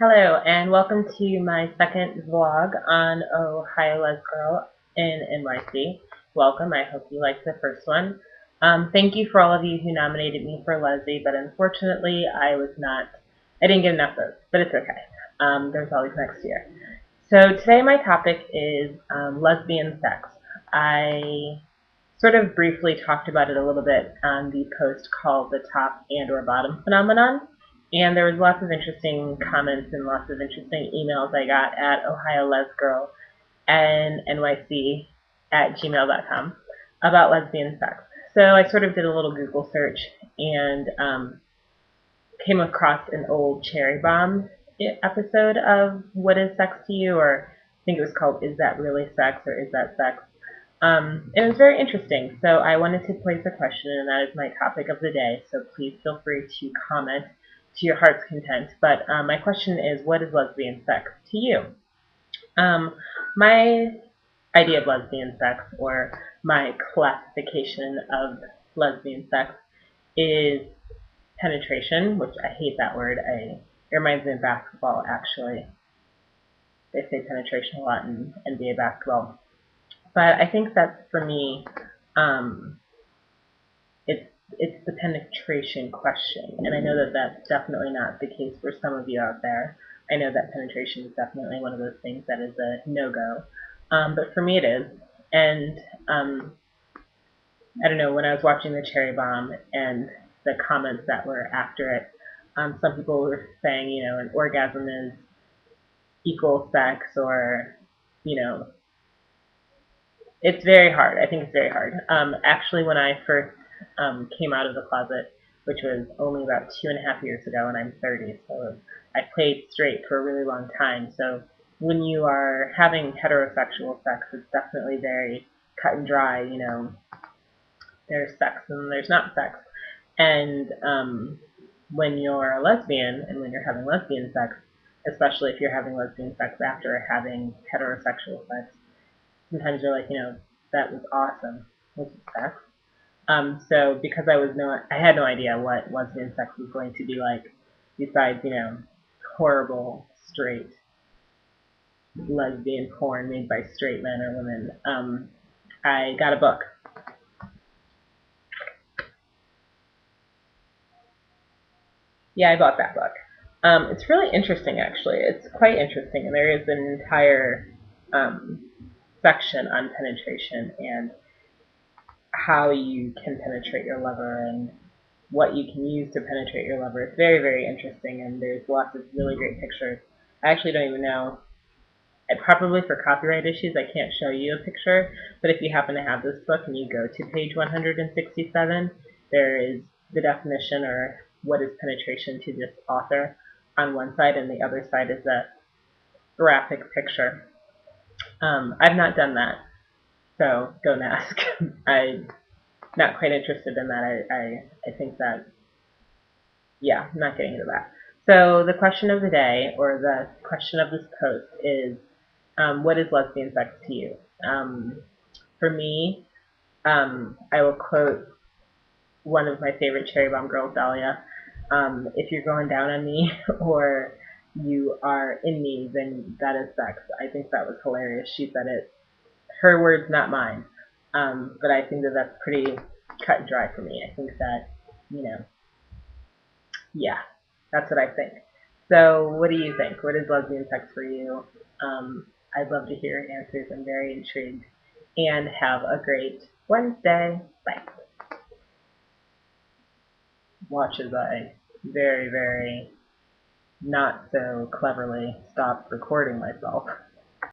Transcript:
Hello, and welcome to my second vlog on OHIOLezGirl in NYC. Welcome. I hope you liked the first one. Thank you for all of you who nominated me for Leslie, but unfortunately I didn't get enough votes, but it's okay. There's always next year. So today my topic is lesbian sex. I sort of briefly talked about it a little bit on the post called the top and or bottom phenomenon. And there was lots of interesting comments and lots of interesting emails I got at OHIOLezGirl and NYC at gmail.com about lesbian sex. So I sort of did a little Google search and came across an old Cherry Bomb episode of What is Sex to You? Or I think it was called Is That Really Sex? Or Is That Sex? It was very interesting. So I wanted to place a question, and that is my topic of the day. So please feel free to comment to your heart's content. But my question is, what is lesbian sex to you? My idea of lesbian sex, or my classification of lesbian sex, is penetration, which I hate that word. It reminds me of basketball, actually. They say penetration a lot in NBA basketball. But I think that for me, it's the penetration question, and I know that that's definitely not the case for some of you out there. I know that penetration is definitely one of those things that is a no-go, but for me it is. And I don't know, when I was watching the Cherry Bomb and the comments that were after it, some people were saying, an orgasm is equal sex, or, it's very hard. I think it's very hard. Actually, when I first came out of the closet, which was only about 2.5 years ago, and I'm 30, so I played straight for a really long time. So when you are having heterosexual sex, it's definitely very cut and dry. There's sex and there's not sex. And when you're a lesbian and when you're having lesbian sex, especially if you're having lesbian sex after having heterosexual sex, sometimes you're like, that was awesome. This is sex. So because I had no idea what lesbian sex was going to be like, besides, horrible straight lesbian porn made by straight men or women, I got a book. Yeah, I bought that book. It's really interesting, actually. It's quite interesting, and there is an entire section on penetration and how you can penetrate your lover and what you can use to penetrate your lover. It's very, very interesting, and there's lots of really great pictures. I actually don't even know. Probably for copyright issues, I can't show you a picture, but if you happen to have this book and you go to page 167, there is the definition, or what is penetration to this author, on one side, and the other side is a graphic picture. I've not done that, so don't ask. I'm not quite interested in that. I think that, yeah, I'm not getting into that. So the question of the day, or the question of this post, is what is lesbian sex to you? For me, I will quote one of my favorite Cherry Bomb girls, Dahlia. If you're going down on me or you are in me, then that is sex. I think that was hilarious. She said it. Her words, not mine. But I think that that's pretty cut and dry for me. I think that, yeah, that's what I think. So what do you think? What is lesbian sex for you? I'd love to hear your answers. I'm very intrigued. And have a great Wednesday. Bye. Watch as I very, very not so cleverly stop recording myself.